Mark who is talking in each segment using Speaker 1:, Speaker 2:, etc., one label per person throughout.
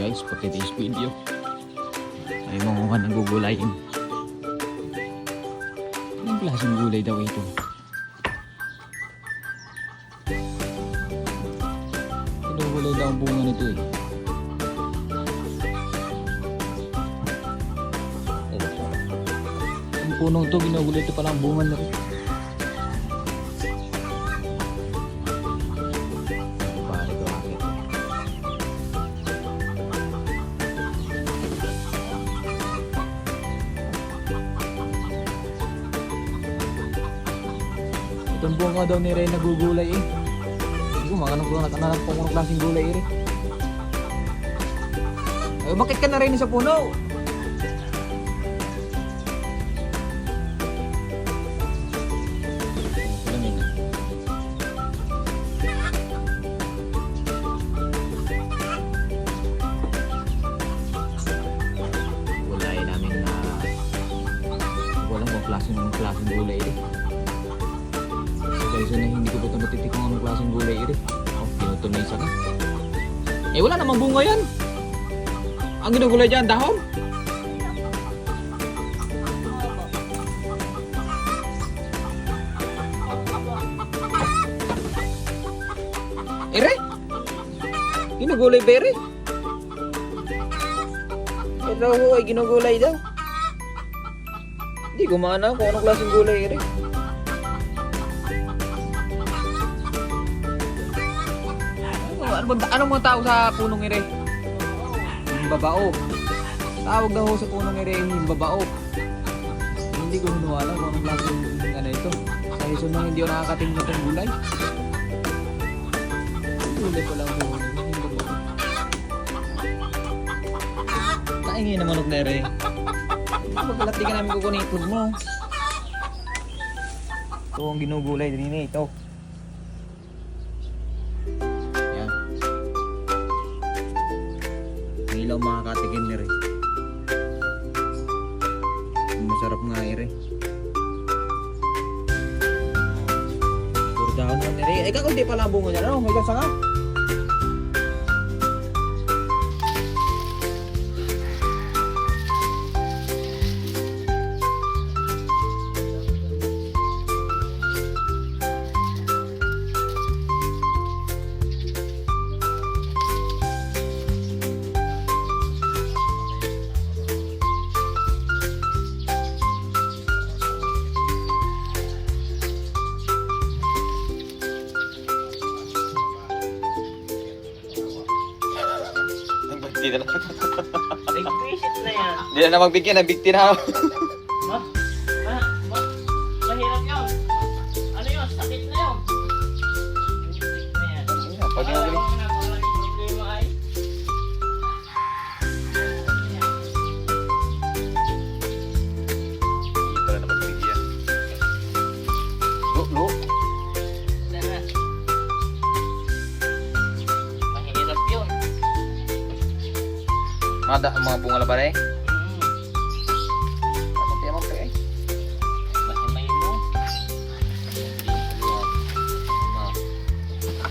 Speaker 1: guys, for today's video ay manguha ng gugulayin. Anong klaseng gulay daw ito? Gulay daw ang bunga nito eh. Ang punong to, ginugulay ito pala ang bunga nito. Itong bunga daw ni Ray nagugulay eh. Hindi ko makanong po kung klaseng gulay eh. Ay, bakit ka na rin sa puno? Gulay namin na walang kung klaseng gulay eh. So na hindi ko ba ito natitikong anong klaseng gulay iri. Oh, pinutunay sa ka. Eh wala namang bunga yan. Ang ginugulay dyan, dahon. Ire? Ginugulay ba ire? Ito ay ginugulay daw. Hindi ko maana kung anong klaseng gulay ire. Anong mga tao sa punong ire? Yung babao. Tawag daw sa punong ire yung babao. Hindi ko hinuwala kung anong klaseng ano ito. Sa hison nang hindi ko nakakatingin sa itong gulay. Gulay ko lang po. Kaingin na manok na ire. Pagkalat di ka namin kukunin itod mo. Ito ang ginugulay din eh. Ito. Ilaw makakatikin ni Ray. Masarap nga ire. Puro dahon na ni Ray. Ay kakunti pala ang bunga niya. Ano? May kasa nga?
Speaker 2: Hindi na lang.
Speaker 3: Nag-visit na yan.
Speaker 2: Hindi na magbigyan, nabigti na ako.
Speaker 3: Ha? Mahirap yun. Ano yun? Sakit na yun. Sakit na yan.
Speaker 2: Pag
Speaker 3: Alam mo na kung ano yung problema ay?
Speaker 2: Hindi pala na magbigyan. Lo.
Speaker 3: Mahirap yun.
Speaker 2: Mga bunga laban eh. Ano kaya mo eh?
Speaker 3: Mahimay mo.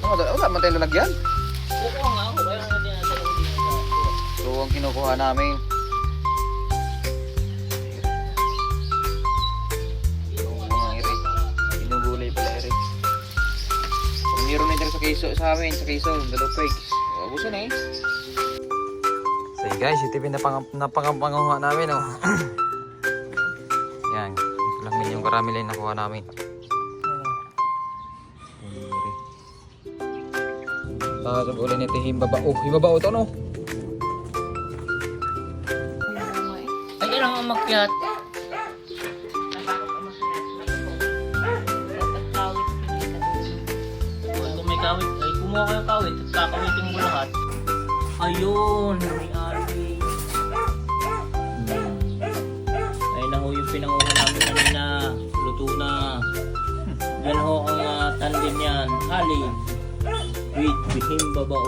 Speaker 2: Wala man tayo lalagyan.
Speaker 3: Kukuha nga ako. Kaya nga dinadala ko din sa
Speaker 2: So ang kinukuha namin. Bunga ere. Ginugulay pala ere. Kung meron na dyan sa keso sa amin, sa keso, dalupig. Gusto na eh.
Speaker 1: So guys, ito yung napangapanguha namin oh. Yan, ito lang din yung karami lang nakuha namin. Tapos ulit nito yung babao. Yung babao ito no?
Speaker 3: ay, ilang umakyat. Kung may kawit, ay kumuha ko yung kawit at kakawitin mo lahat. Ayun, may ari. Ay na ho yung pinanguha namin kanina. Luto na. Yan ho ang tandem yan. Halin. With bihim babao.